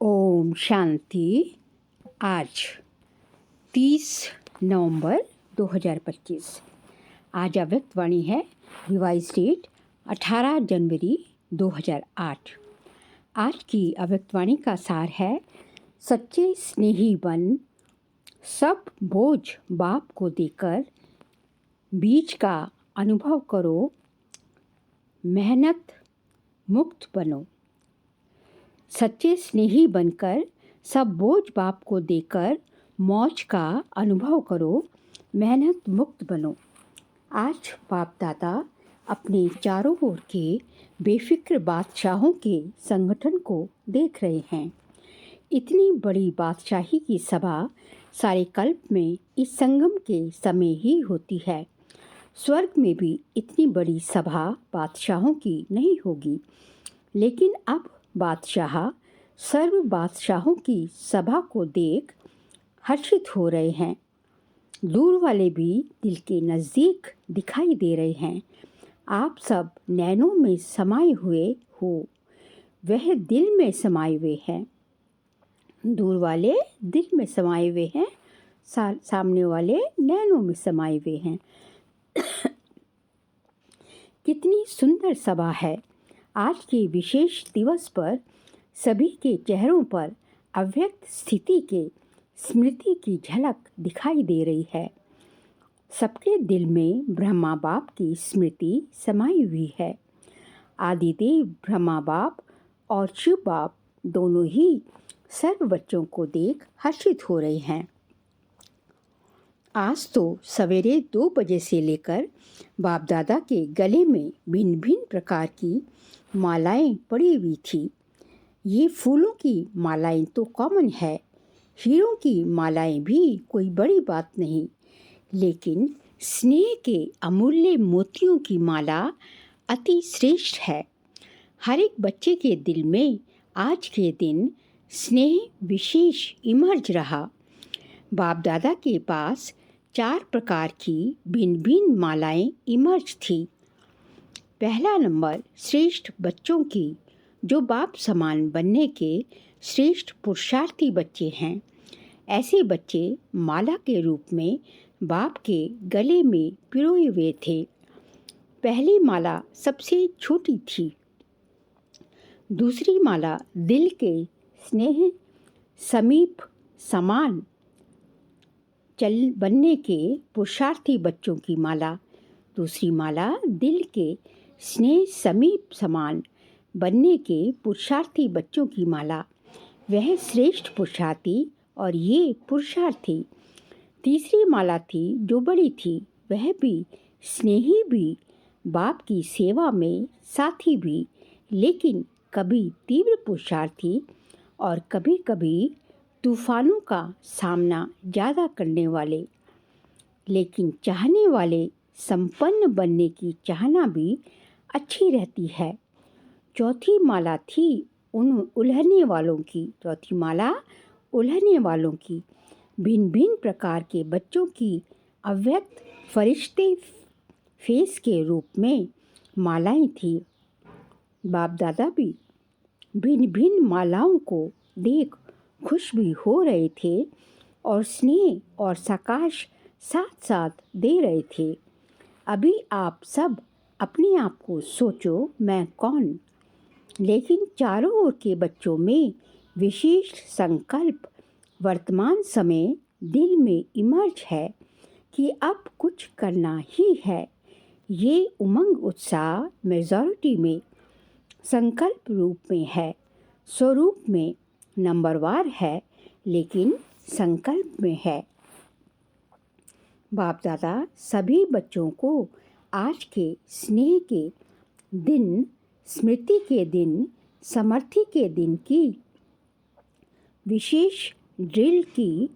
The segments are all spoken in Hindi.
ओम शांति। आज 30 नवंबर 2025। आज अव्यक्त वाणी है। रिवाइज डेट 18 जनवरी 2008। आज की अव्यक्त वाणी का सार है, सच्चे स्नेही बन, सब बोझ बाप को देकर बीज का अनुभव करो, मेहनत मुक्त बनो। सच्चे स्नेही बनकर सब बोझ बाप को देकर मौज का अनुभव करो, मेहनत मुक्त बनो। आज बाप दादा अपने चारों ओर के बेफिक्र बादशाहों के संगठन को देख रहे हैं। इतनी बड़ी बादशाही की सभा सारे कल्प में इस संगम के समय ही होती है। स्वर्ग में भी इतनी बड़ी सभा बादशाहों की नहीं होगी, लेकिन अब बादशाह सर्व बादशाहों की सभा को देख हर्षित हो रहे हैं। दूर वाले भी दिल के नज़दीक दिखाई दे रहे हैं। आप सब नैनों में समाये हुए हो, वह दिल में समाये हुए हैं। दूर वाले दिल में समाये हुए हैं, सामने वाले नैनों में समाये हुए हैं। कितनी सुंदर सभा है। आज के विशेष दिवस पर सभी के चेहरों पर अव्यक्त स्थिति के स्मृति की झलक दिखाई दे रही है। सबके दिल में ब्रह्मा बाप की स्मृति समाई हुई है। आदिदेव ब्रह्मा बाप और शिव बाप दोनों ही सर्व बच्चों को देख हर्षित हो रहे हैं। आज तो सवेरे 2 बजे से लेकर बाप दादा के गले में भिन्न भिन्न प्रकार की मालाएं पड़ी हुई थी। ये फूलों की मालाएं तो कॉमन है, हीरों की मालाएं भी कोई बड़ी बात नहीं, लेकिन स्नेह के अमूल्य मोतियों की माला अति श्रेष्ठ है। हर एक बच्चे के दिल में आज के दिन स्नेह विशेष इमर्ज रहा। बाप दादा के पास 4 प्रकार की भिन्न भिन्न मालाएं इमर्ज थी। पहला नंबर श्रेष्ठ बच्चों की, जो बाप समान बनने के श्रेष्ठ पुरुषार्थी बच्चे हैं। ऐसे बच्चे माला के रूप में बाप के गले में पिरोए हुए थे। पहली माला सबसे छोटी थी। दूसरी माला दिल के स्नेह समीप समान चल बनने के पुरुषार्थी बच्चों की माला। दूसरी माला दिल के स्नेह समीप समान बनने के पुरुषार्थी बच्चों की माला, वह श्रेष्ठ पुरुषार्थी और ये पुरुषार्थी। तीसरी माला थी जो बड़ी थी, वह भी स्नेही भी, बाप की सेवा में साथी भी, लेकिन कभी तीव्र पुरुषार्थी और कभी कभी तूफानों का सामना ज़्यादा करने वाले, लेकिन चाहने वाले संपन्न बनने की चाहना भी अच्छी रहती है। चौथी माला थी उन उलझने वालों की। चौथी माला उलझने वालों की, भिन्न भिन्न प्रकार के बच्चों की अव्यक्त फरिश्ते फेस के रूप में मालाएं थी। बाप दादा भी भिन्न भिन्न मालाओं को देख खुश भी हो रहे थे और स्नेह और सकाश साथ साथ दे रहे थे। अभी आप सब अपने आप को सोचो, मैं कौन? लेकिन चारों ओर के बच्चों में विशेष संकल्प वर्तमान समय दिल में इमर्ज है कि अब कुछ करना ही है। ये उमंग उत्साह मेजॉरिटी में संकल्प रूप में है, स्वरूप में नंबरवार है, लेकिन संकल्प में है। बाप दादा सभी बच्चों को आज के स्नेह के दिन, स्मृति के दिन, समर्थि के दिन की विशेष ड्रिल की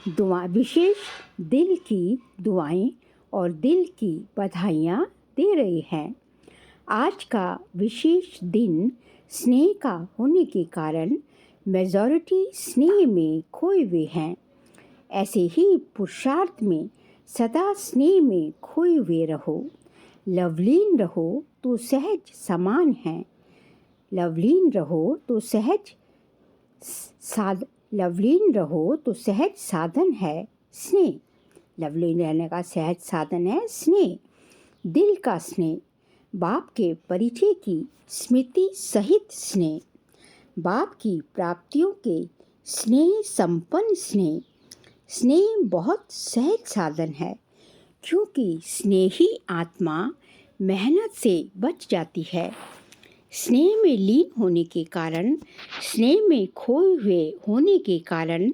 दुआ, विशेष दिल की दुआएं और दिल की बधाइयाँ दे रहे हैं। आज का विशेष दिन स्नेह का होने के कारण मेजॉरिटी स्नेह में खोए हुए हैं। ऐसे ही पुरुषार्थ में सदा स्नेह में खोए हुए रहो। लवलीन रहो तो सहज समान है। लवलीन रहो तो सहज लवलीन रहो तो सहज साधन है स्नेह। लवलीन रहने का सहज साधन है स्नेह। दिल का स्नेह, बाप के परिचय की स्मृति सहित स्नेह, बाप की प्राप्तियों के स्नेह संपन्न स्नेह। स्नेह बहुत सहज साधन है, क्योंकि स्नेही आत्मा मेहनत से बच जाती है। स्नेह में लीन होने के कारण, स्नेह में खोए हुए होने के कारण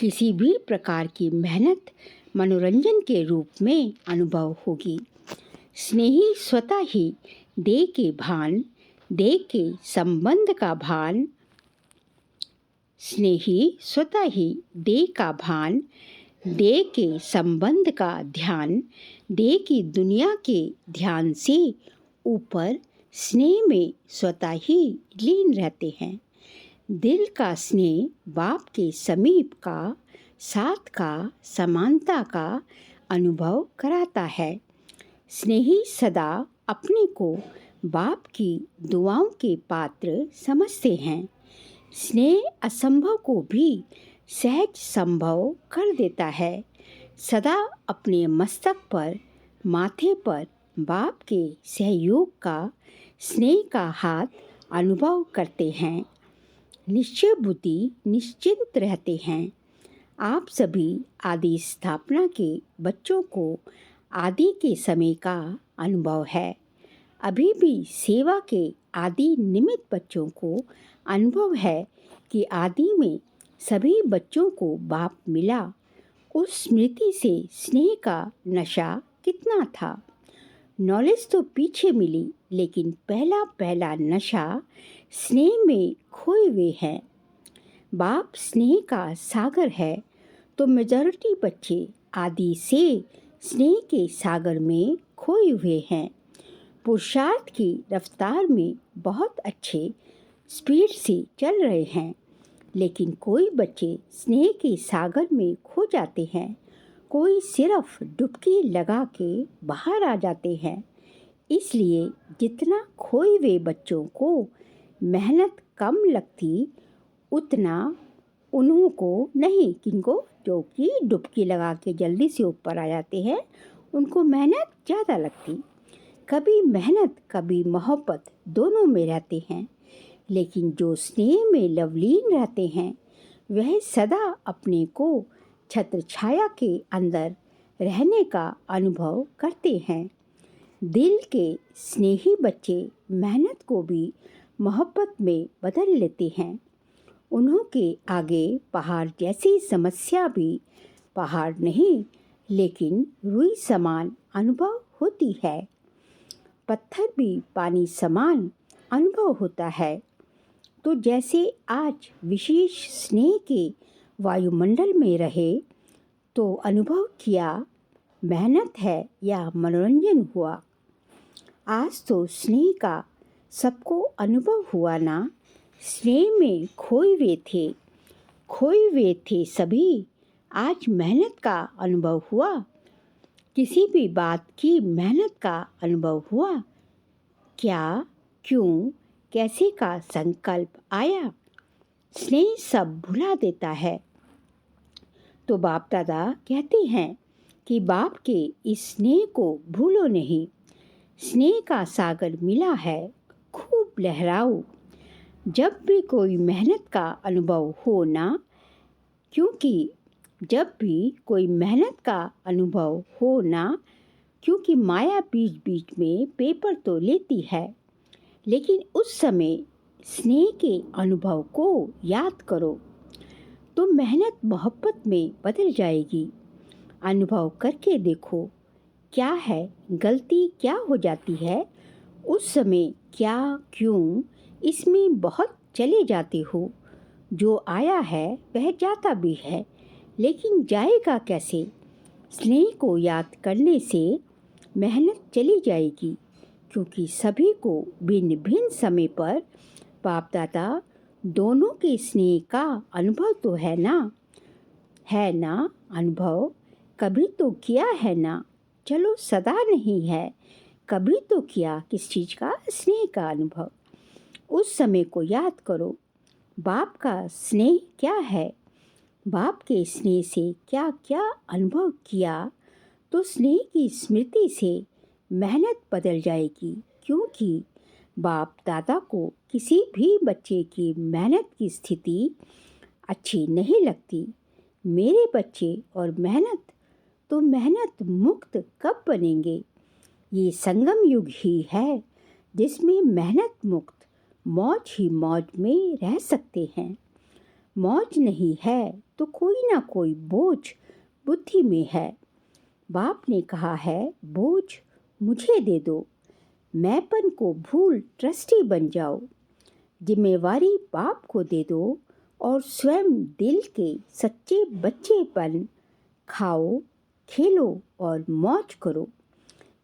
किसी भी प्रकार की मेहनत मनोरंजन के रूप में अनुभव होगी। स्नेही स्वतः ही देह के भान, देह के संबंध का भान, स्नेही स्वतः ही देह का भान, देह के संबंध का ध्यान, देह की दुनिया के ध्यान से ऊपर स्नेह में स्वतः ही लीन रहते हैं। दिल का स्नेह बाप के समीप का, साथ का, समानता का अनुभव कराता है। स्नेही सदा अपने को बाप की दुआओं के पात्र समझते हैं। स्नेह असंभव को भी सहज संभव कर देता है। सदा अपने मस्तक पर, माथे पर बाप के सहयोग का, स्नेह का हाथ अनुभव करते हैं। निश्चय बुद्धि निश्चिंत रहते हैं। आप सभी आदि स्थापना के बच्चों को आदि के समय का अनुभव है। अभी भी सेवा के आदि निमित्त बच्चों को अनुभव है कि आदि में सभी बच्चों को बाप मिला। उस स्मृति से स्नेह का नशा कितना था। नॉलेज तो पीछे मिली, लेकिन पहला पहला नशा स्नेह में खोए हुए हैं। बाप स्नेह का सागर है, तो मेजॉरिटी बच्चे आदि से स्नेह के सागर में खोए हुए हैं। पुरुषार्थ की रफ्तार में बहुत अच्छे स्पीड से चल रहे हैं, लेकिन कोई बच्चे स्नेह के सागर में खो जाते हैं, कोई सिर्फ डुबकी लगा के बाहर आ जाते हैं। इसलिए जितना खोए हुए बच्चों को मेहनत कम लगती, उतना उन्हों को नहीं, किनको जो कि डुबकी लगा के जल्दी से ऊपर आ जाते हैं, उनको मेहनत ज़्यादा लगती। कभी मेहनत कभी मोहब्बत दोनों में रहते हैं, लेकिन जो स्नेह में लवलीन रहते हैं वह सदा अपने को छत्र छाया के अंदर रहने का अनुभव करते हैं। दिल के स्नेही बच्चे मेहनत को भी मोहब्बत में बदल लेते हैं। उन्हों के आगे पहाड़ जैसी समस्या भी पहाड़ नहीं, लेकिन रुई समान अनुभव होती है। पत्थर भी पानी समान अनुभव होता है। तो जैसे आज विशेष स्नेह के वायुमंडल में रहे तो अनुभव किया मेहनत है या मनोरंजन हुआ। आज तो स्नेह का सबको अनुभव हुआ ना। स्नेह में खोए हुए थे सभी। आज मेहनत का अनुभव हुआ। किसी भी बात की मेहनत का अनुभव हुआ। क्या, क्यों, कैसे का संकल्प आया। स्नेह सब भुला देता है। तो बाप दादा कहते हैं कि बाप के इस स्नेह को भूलो नहीं। स्नेह का सागर मिला है, खूब लहराओ। जब भी कोई मेहनत का अनुभव हो ना, क्योंकि जब भी कोई मेहनत का अनुभव हो ना, क्योंकि माया बीच बीच में पेपर तो लेती है, लेकिन उस समय स्नेह के अनुभव को याद करो तो मेहनत मोहब्बत में बदल जाएगी। अनुभव करके देखो क्या है, गलती क्या हो जाती है। उस समय क्या, क्यों, इसमें बहुत चले जाते हो। जो आया है वह जाता भी है, लेकिन जाएगा कैसे। स्नेह को याद करने से मेहनत चली जाएगी, क्योंकि सभी को भिन्न भिन्न समय पर बाप दादा दोनों के स्नेह का अनुभव तो है ना अनुभव कभी तो किया है ना। चलो सदा नहीं है, कभी तो किया किस चीज़ का, स्नेह का अनुभव। उस समय को याद करो। बाप का स्नेह क्या है, बाप के स्नेह से क्या क्या अनुभव किया, तो स्नेह की स्मृति से मेहनत बदल जाएगी। क्योंकि बाप दादा को किसी भी बच्चे की मेहनत की स्थिति अच्छी नहीं लगती। मेरे बच्चे और मेहनत तो मेहनत मुक्त कब बनेंगे? ये संगम युग ही है जिसमें मेहनत मुक्त मौज ही मौज में रह सकते हैं। मौज नहीं है तो कोई ना कोई बोझ बुद्धि में है। बाप ने कहा है, बोझ मुझे दे दो, मैंपन को भूल ट्रस्टी बन जाओ। जिम्मेवारी बाप को दे दो और स्वयं दिल के सच्चे बच्चे बन खाओ, खेलो और मौज करो।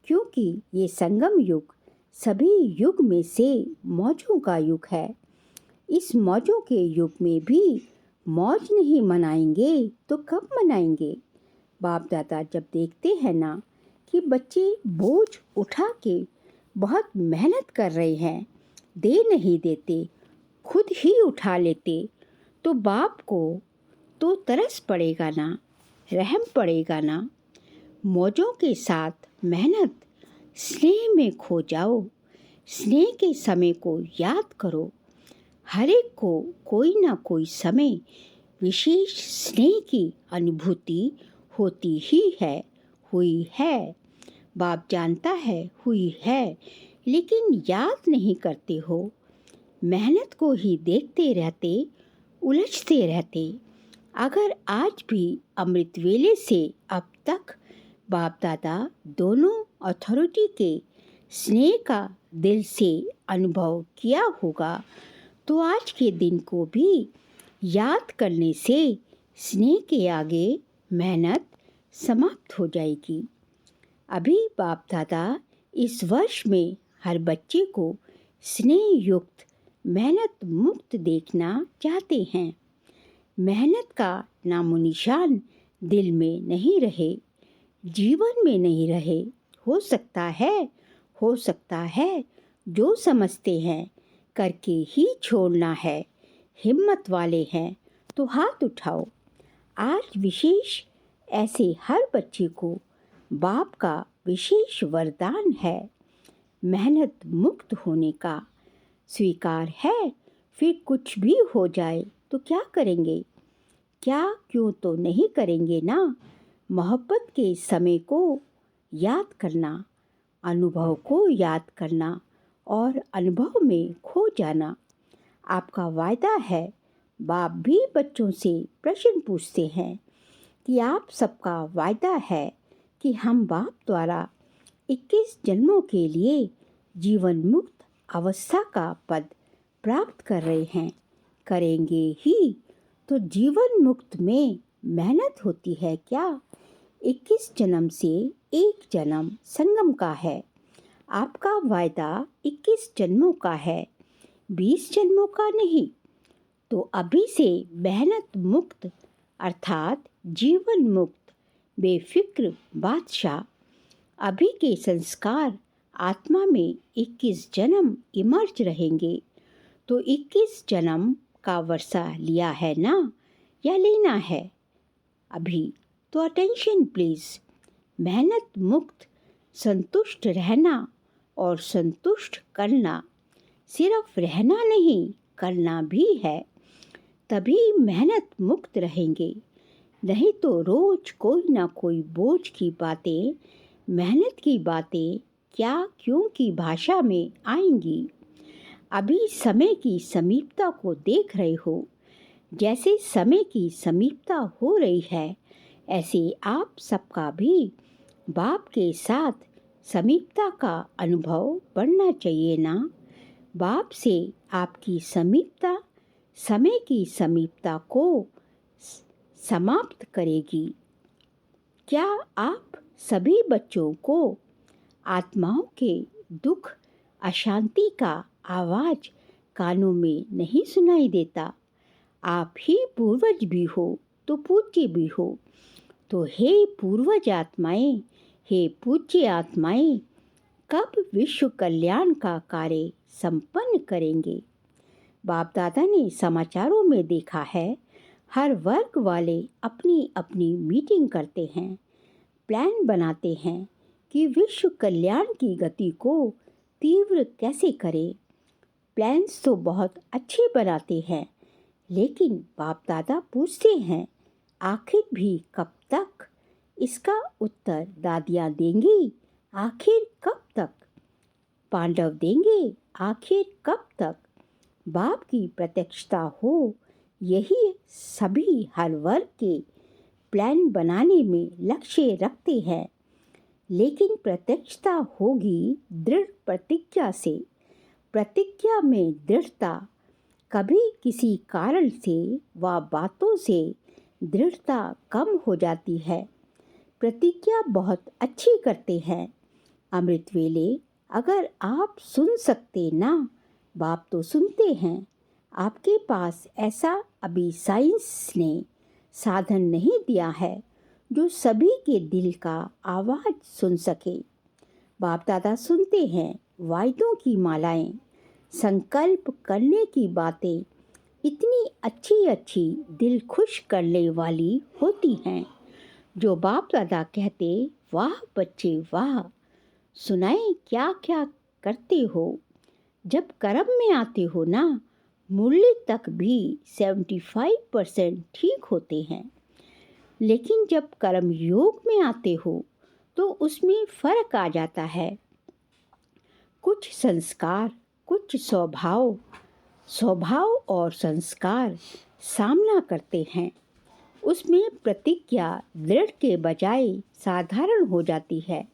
क्योंकि ये संगम युग सभी युग में से मौजों का युग है। इस मौजों के युग में भी मौज नहीं मनाएंगे तो कब मनाएंगे? बाप दादा जब देखते हैं ना कि बच्चे बोझ उठा के बहुत मेहनत कर रहे हैं, दे नहीं देते, खुद ही उठा लेते, तो बाप को तो तरस पड़ेगा ना, रहम पड़ेगा ना। मौजों के साथ मेहनत स्नेह में खो जाओ। स्नेह के समय को याद करो। हर एक को कोई ना कोई समय विशेष स्नेह की अनुभूति होती ही है, हुई है। बाप जानता है हुई है, लेकिन याद नहीं करते हो। मेहनत को ही देखते रहते, उलझते रहते। अगर आज भी अमृत वेले से अब तक बाप दादा दोनों अथॉरिटी के स्नेह का दिल से अनुभव किया होगा, तो आज के दिन को भी याद करने से स्नेह के आगे मेहनत समाप्त हो जाएगी। अभी बाप दादा इस वर्ष में हर बच्चे को स्नेह युक्त मेहनत मुक्त देखना चाहते हैं। मेहनत का नामो निशान दिल में नहीं रहे, जीवन में नहीं रहे। हो सकता है जो समझते हैं करके ही छोड़ना है। हिम्मत वाले हैं तो हाथ उठाओ। आज विशेष ऐसे हर बच्चे को बाप का विशेष वरदान है, मेहनत मुक्त होने का। स्वीकार है, फिर कुछ भी हो जाए तो क्या करेंगे? क्या क्यों तो नहीं करेंगे ना। मोहब्बत के समय को याद करना, अनुभव को याद करना और अनुभव में खो जाना आपका वायदा है। बाप भी बच्चों से प्रश्न पूछते हैं कि आप सबका वायदा है कि हम बाप द्वारा 21 जन्मों के लिए जीवन मुक्त अवस्था का पद प्राप्त कर रहे हैं, करेंगे ही। तो जीवन मुक्त में मेहनत होती है क्या? 21 जन्म से एक जन्म संगम का है। आपका वायदा 21 जन्मों का है, 20 जन्मों का नहीं। तो अभी से मेहनत मुक्त अर्थात जीवन मुक्त बेफिक्र बादशाह। अभी के संस्कार आत्मा में 21 जन्म इमर्ज रहेंगे। तो 21 जन्म का वर्षा लिया है ना, या लेना है अभी? तो अटेंशन प्लीज़। मेहनत मुक्त संतुष्ट रहना और संतुष्ट करना, सिर्फ रहना नहीं करना भी है, तभी मेहनत मुक्त रहेंगे। नहीं तो रोज कोई ना कोई बोझ की बातें, मेहनत की बातें क्या क्यों की भाषा में आएंगी। अभी समय की समीपता को देख रहे हो। जैसे समय की समीपता हो रही है, ऐसे आप सबका भी बाप के साथ समीपता का अनुभव बढ़ना चाहिए ना। बाप से आपकी समीपता समय की समीपता को समाप्त करेगी। क्या आप सभी बच्चों को आत्माओं के दुख अशांति का आवाज़ कानों में नहीं सुनाई देता? आप ही पूर्वज भी हो तो पूज्य भी हो। तो हे पूर्वज आत्माएं, हे पूज्य आत्माएं, कब विश्व कल्याण का कार्य संपन्न करेंगे? बाप दादा ने समाचारों में देखा है, हर वर्ग वाले अपनी अपनी मीटिंग करते हैं, प्लान बनाते हैं कि विश्व कल्याण की गति को तीव्र कैसे करें। प्लान्स तो बहुत अच्छे बनाते हैं, लेकिन बाप दादा पूछते हैं, आखिर भी कब तक? इसका उत्तर दादियाँ देंगी, आखिर कब तक? पांडव देंगे, आखिर कब तक? बाप की प्रत्यक्षता हो, यही सभी हर वर्ग के प्लान बनाने में लक्ष्य रखते हैं, लेकिन प्रत्यक्षता होगी दृढ़ प्रतिज्ञा से। प्रतिज्ञा में दृढ़ता, कभी किसी कारण से व बातों से दृढ़ता कम हो जाती है। प्रतिज्ञा बहुत अच्छी करते हैं। अमृत वेले अगर आप सुन सकते ना, बाप तो सुनते हैं। आपके पास ऐसा अभी साइंस ने साधन नहीं दिया है जो सभी के दिल का आवाज़ सुन सके। बाप दादा सुनते हैं वायदों की मालाएं, संकल्प करने की बातें इतनी अच्छी अच्छी दिल खुश करने वाली होती हैं, जो बाप दादा कहते, वाह बच्चे वाह, सुनाएं क्या क्या करते हो। जब कर्म में आते हो ना, मुरली तक भी 75% ठीक होते हैं, लेकिन जब कर्म योग में आते हो तो उसमें फर्क आ जाता है। कुछ संस्कार, कुछ स्वभाव और संस्कार सामना करते हैं। उसमें प्रतिज्ञा दृढ़ के बजाय साधारण हो जाती है,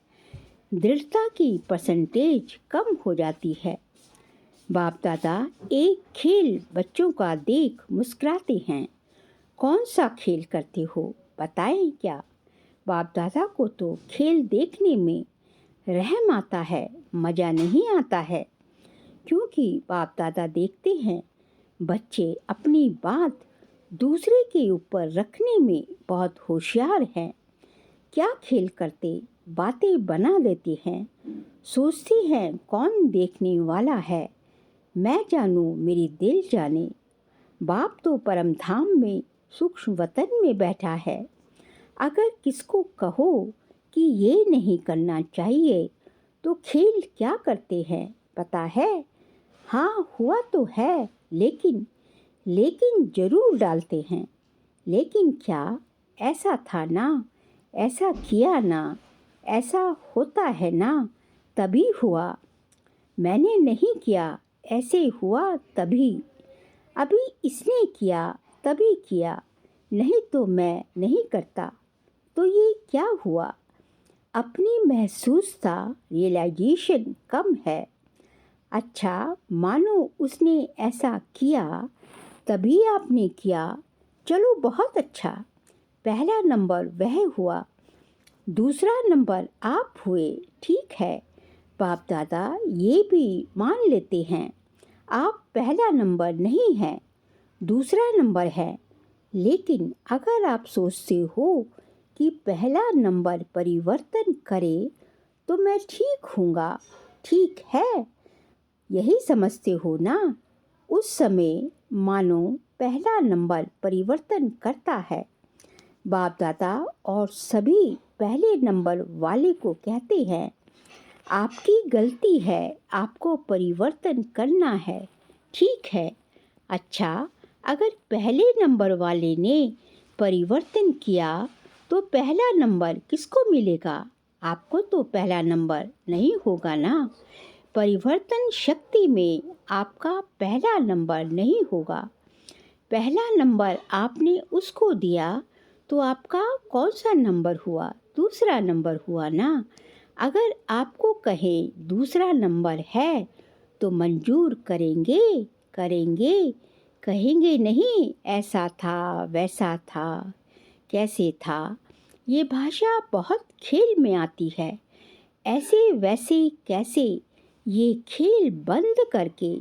दृढ़ता की परसेंटेज कम हो जाती है। बाप दादा एक खेल बच्चों का देख मुस्कुराते हैं। कौन सा खेल करते हो बताएं क्या? बाप दादा को तो खेल देखने में रहम आता है, मज़ा नहीं आता है, क्योंकि बाप दादा देखते हैं बच्चे अपनी बात दूसरे के ऊपर रखने में बहुत होशियार हैं। क्या खेल करते बातें बना देते हैं, सोचते हैं कौन देखने वाला है, मैं जानूं मेरी दिल जाने। बाप तो परम धाम में सूक्ष्म वतन में बैठा है। अगर किसको कहो कि ये नहीं करना चाहिए तो खेल क्या करते हैं पता है? हाँ हुआ तो है, लेकिन जरूर डालते हैं। लेकिन क्या ऐसा था ना, ऐसा किया ना, ऐसा होता है ना, तभी हुआ। मैंने नहीं किया, ऐसे हुआ तभी। अभी इसने किया तभी किया, नहीं तो मैं नहीं करता। तो ये क्या हुआ? अपनी महसूसता रियलाइजेशन कम है। अच्छा मानो उसने ऐसा किया तभी आपने किया, चलो बहुत अच्छा। पहला नंबर वह हुआ, दूसरा नंबर आप हुए, ठीक है। बाप दादा ये भी मान लेते हैं आप पहला नंबर नहीं है, दूसरा नंबर है। लेकिन अगर आप सोचते हो कि पहला नंबर परिवर्तन करे तो मैं ठीक हूँगा, ठीक है, यही समझते हो ना, उस समय मानो पहला नंबर परिवर्तन करता है। बाप दादा और सभी पहले नंबर वाले को कहते हैं, आपकी गलती है, आपको परिवर्तन करना है, ठीक है। अच्छा अगर पहले नंबर वाले ने परिवर्तन किया तो पहला नंबर किसको मिलेगा? आपको तो पहला नंबर नहीं होगा ना। परिवर्तन शक्ति में आपका पहला नंबर नहीं होगा। पहला नंबर आपने उसको दिया तो आपका कौन सा नंबर हुआ? दूसरा नंबर हुआ ना। अगर आपको कहें दूसरा नंबर है तो मंजूर करेंगे? कहेंगे नहीं ऐसा था, वैसा था, कैसे था। ये भाषा बहुत खेल में आती है। ऐसे वैसे कैसे, ये खेल बंद करके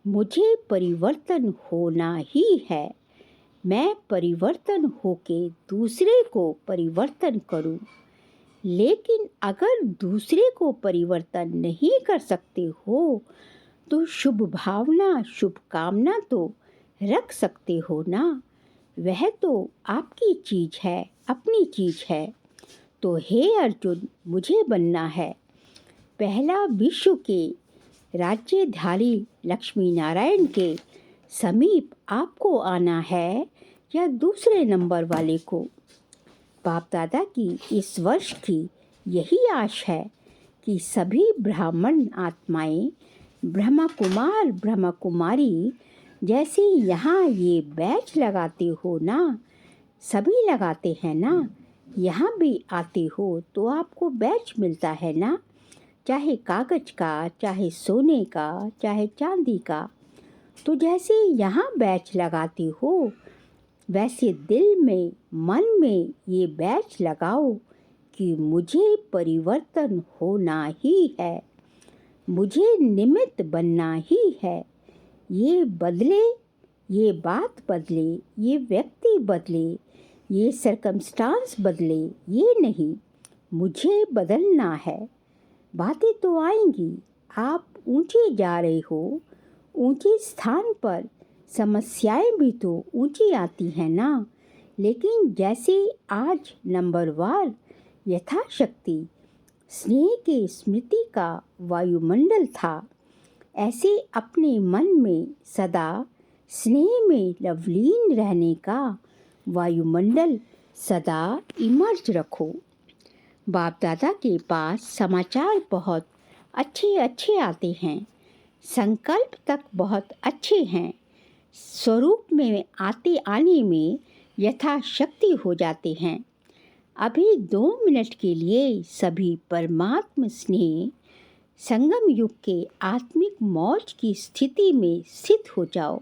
मुझे परिवर्तन होना ही है। मैं परिवर्तन होके दूसरे को परिवर्तन करूं। लेकिन अगर दूसरे को परिवर्तन नहीं कर सकते हो तो शुभ भावना शुभ कामना तो रख सकते हो ना, वह तो आपकी चीज़ है, अपनी चीज़ है। तो हे अर्जुन, मुझे बनना है पहला विश्व के राज्यधारी लक्ष्मी नारायण के समीप आपको आना है या दूसरे नंबर वाले को। बाप दादा की इस वर्ष की यही आश है कि सभी ब्राह्मण आत्माएं ब्रह्मा कुमार ब्रह्मा कुमारी जैसे यहाँ ये बैच लगाते हो ना, सभी लगाते हैं ना, यहाँ भी आते हो तो आपको बैच मिलता है ना, चाहे कागज का, चाहे सोने का, चाहे चांदी का। तो जैसे यहाँ बैच लगाते हो वैसे दिल में मन में ये बैच लगाओ कि मुझे परिवर्तन होना ही है, मुझे निमित्त बनना ही है। ये बदले, ये बात बदले, ये व्यक्ति बदले, ये सर्कमस्टांस बदले, ये नहीं, मुझे बदलना है। बातें तो आएंगी, आप ऊंचे जा रहे हो, ऊंचे स्थान पर समस्याएं भी तो ऊंची आती हैं ना, लेकिन जैसे आज नंबरवार यथाशक्ति स्नेह के स्मृति का वायुमंडल था, ऐसे अपने मन में सदा स्नेह में लवलीन रहने का वायुमंडल सदा इमर्ज रखो। बाप दादा के पास समाचार बहुत अच्छे अच्छे आते हैं, संकल्प तक बहुत अच्छे हैं, स्वरूप में आने में यथाशक्ति हो जाते हैं। अभी 2 मिनट के लिए सभी परमात्म स्नेह संगम युग के आत्मिक मौज की स्थिति में स्थित हो जाओ।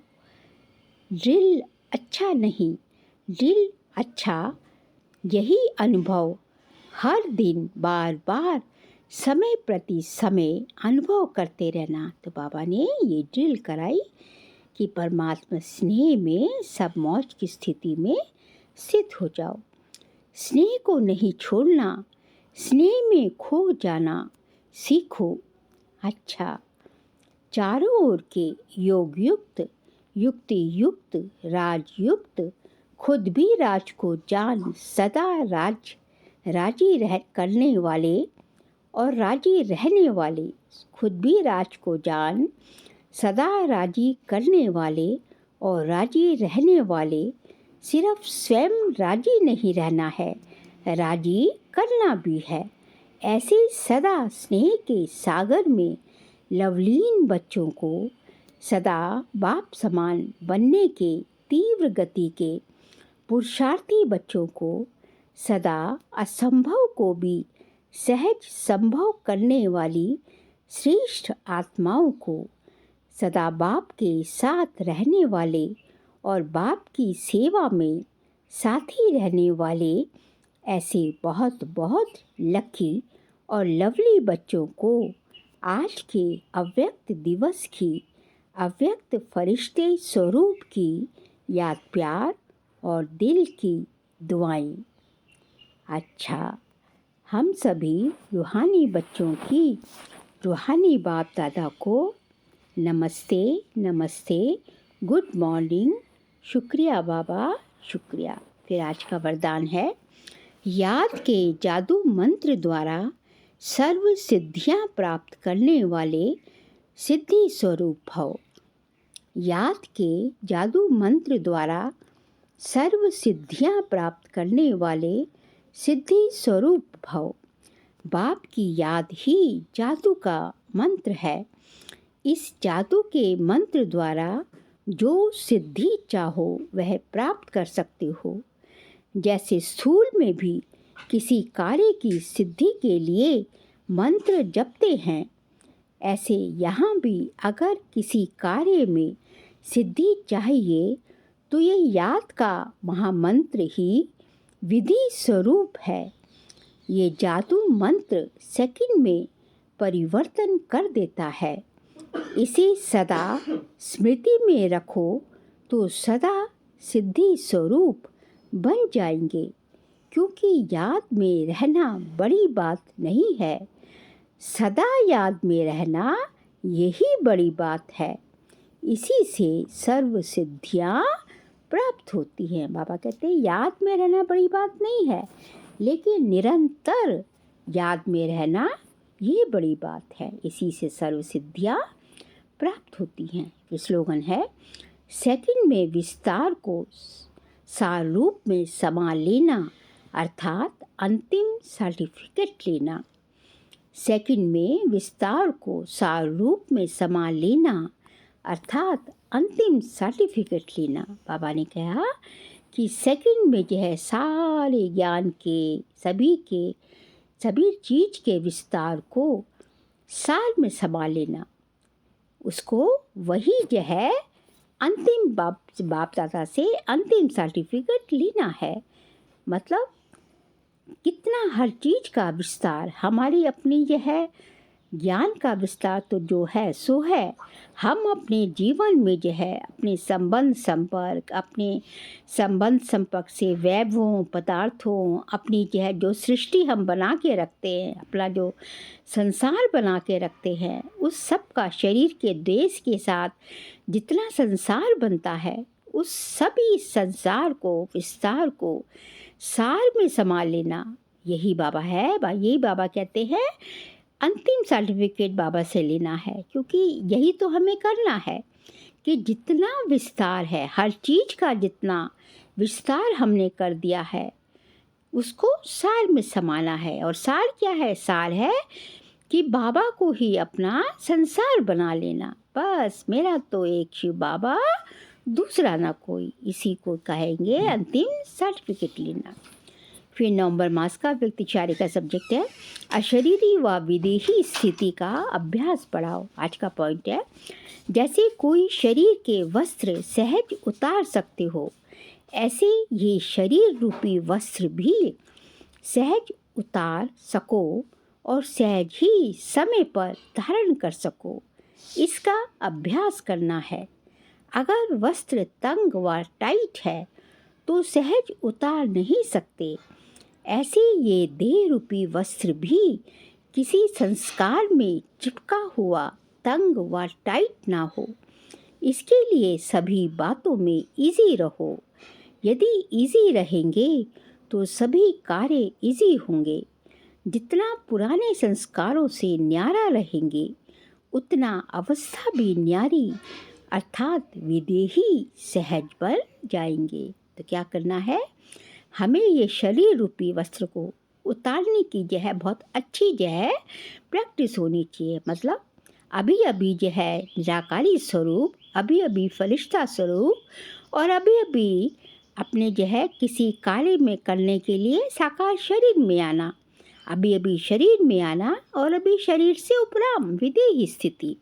ड्रिल अच्छा नहीं, ड्रिल अच्छा, यही अनुभव हर दिन बार बार समय प्रति समय अनुभव करते रहना। तो बाबा ने ये ड्रिल कराई कि परमात्मा स्नेह में सब मौज की स्थिति में स्थित हो जाओ। स्नेह को नहीं छोड़ना, स्नेह में खो जाना सीखो। अच्छा, चारों ओर के योग युक्त, युक्ति युक्त, राजयुक्त, खुद भी राज को जान सदा राजी करने वाले और राजी रहने वाले, खुद भी राज को जान सदा राजी करने वाले और राजी रहने वाले, सिर्फ स्वयं राजी नहीं रहना है, राजी करना भी है। ऐसे सदा स्नेह के सागर में लवलीन बच्चों को सदा बाप समान बनने के तीव्र गति के पुरुषार्थी बच्चों को सदा असंभव को भी सहज संभव करने वाली श्रेष्ठ आत्माओं को, सदा बाप के साथ रहने वाले और बाप की सेवा में साथी रहने वाले ऐसे बहुत बहुत लकी और लवली बच्चों को आज के अव्यक्त दिवस की अव्यक्त फरिश्ते स्वरूप की याद प्यार और दिल की दुआएं। अच्छा, हम सभी रूहानी बच्चों की रूहानी बाप दादा को नमस्ते नमस्ते, गुड मॉर्निंग, शुक्रिया बाबा, शुक्रिया। फिर आज का वरदान है, याद के जादू मंत्र द्वारा सर्व सिद्धियां प्राप्त करने वाले सिद्धि स्वरूप भव। याद के जादू मंत्र द्वारा सर्व सिद्धियां प्राप्त करने वाले सिद्धि स्वरूप भव। बाप की याद ही जादू का मंत्र है। इस जादू के मंत्र द्वारा जो सिद्धि चाहो वह प्राप्त कर सकते हो। जैसे स्थूल में भी किसी कार्य की सिद्धि के लिए मंत्र जपते हैं, ऐसे यहाँ भी अगर किसी कार्य में सिद्धि चाहिए तो ये याद का महामंत्र ही विधि स्वरूप है। ये जादू मंत्र सेकंड में परिवर्तन कर देता है। इसे सदा स्मृति में रखो तो सदा सिद्धि स्वरूप बन जाएंगे, क्योंकि याद में रहना बड़ी बात नहीं है। सदा याद में रहना यही बड़ी बात है। इसी से सर्व सिद्धियाँ प्राप्त होती हैं। बाबा कहते हैं याद में रहना बड़ी बात नहीं है, लेकिन निरंतर याद में रहना ये बड़ी बात है। इसी से सर्व सिद्धियाँ प्राप्त होती हैं। ये स्लोगन है, सेकंड में विस्तार को सार रूप में समा लेना अर्थात अंतिम सर्टिफिकेट लेना। सेकंड में विस्तार को सार रूप में समा लेना अर्थात अंतिम सर्टिफिकेट लेना। बाबा ने कहा कि सेकंड में जो है सारे ज्ञान के सभी चीज़ के विस्तार को सार में समा लेना, उसको वही जो है अंतिम बाप दादा से अंतिम सर्टिफिकेट लेना है। मतलब कितना हर चीज़ का विस्तार, हमारी अपनी जो है ज्ञान का विस्तार तो जो है सो है। हम अपने जीवन में जो है अपने संबंध संपर्क से वैभवों पदार्थों, अपनी जो है जो सृष्टि हम बना के रखते हैं, अपना जो संसार बना के रखते हैं, उस सब का शरीर के देश के साथ जितना संसार बनता है, उस सभी संसार को विस्तार को सार में समा लेना, यही बाबा है। यही बाबा कहते हैं अंतिम सर्टिफिकेट बाबा से लेना है, क्योंकि यही तो हमें करना है कि जितना विस्तार है, हर चीज़ का जितना विस्तार हमने कर दिया है, उसको सार में समाना है। और सार क्या है? सार है कि बाबा को ही अपना संसार बना लेना। बस मेरा तो एक शिव बाबा, दूसरा ना कोई, इसी को कहेंगे अंतिम सर्टिफिकेट लेना। फिर नवंबर मास का व्यक्तिचार्य का सब्जेक्ट है अशरीरी व विदेही स्थिति का अभ्यास बढ़ाओ। आज का पॉइंट है, जैसे कोई शरीर के वस्त्र सहज उतार सकते हो, ऐसे ये शरीर रूपी वस्त्र भी सहज उतार सको और सहज ही समय पर धारण कर सको, इसका अभ्यास करना है। अगर वस्त्र तंग व टाइट है तो सहज उतार नहीं सकते। ऐसे ये देह रूपी वस्त्र भी किसी संस्कार में चिपका हुआ तंग व टाइट ना हो। इसके लिए सभी बातों में इजी रहो। यदि इजी रहेंगे तो सभी कार्य इजी होंगे। जितना पुराने संस्कारों से न्यारा रहेंगे, उतना अवस्था भी न्यारी अर्थात विदेही सहज बन जाएंगे। तो क्या करना है? हमें ये शरीर रूपी वस्त्र को उतारने की जो है बहुत अच्छी जो है प्रैक्टिस होनी चाहिए। मतलब अभी अभी जो है निराकारी स्वरूप, अभी अभी फरिश्ता स्वरूप, और अभी अभी अपने जो है किसी कार्य में करने के लिए साकार शरीर में आना, अभी अभी शरीर में आना, और अभी शरीर से उपराम विदेही स्थिति।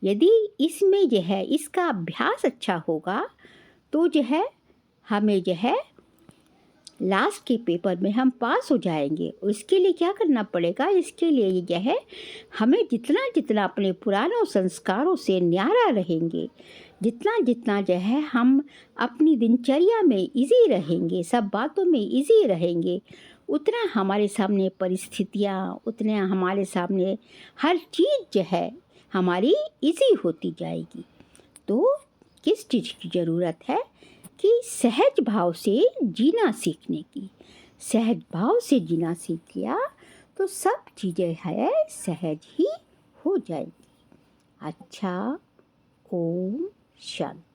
यदि इसमें जो है इसका अभ्यास अच्छा होगा तो जो है हमें जो है लास्ट के पेपर में हम पास हो जाएंगे। और इसके लिए क्या करना पड़ेगा? इसके लिए ये जो है हमें जितना जितना अपने पुरानों संस्कारों से न्यारा रहेंगे, जितना जितना जो है हम अपनी दिनचर्या में इजी रहेंगे, सब बातों में इजी रहेंगे, उतना हमारे सामने परिस्थितियाँ, उतने हमारे सामने हर चीज़ जो है हमारी इजी होती जाएगी। तो किस चीज़ की ज़रूरत है कि सहज भाव से जीना सीखने की। सहज भाव से जीना सीख लिया तो सब चीज़ें है सहज ही हो जाएगी। अच्छा, ओम शांति।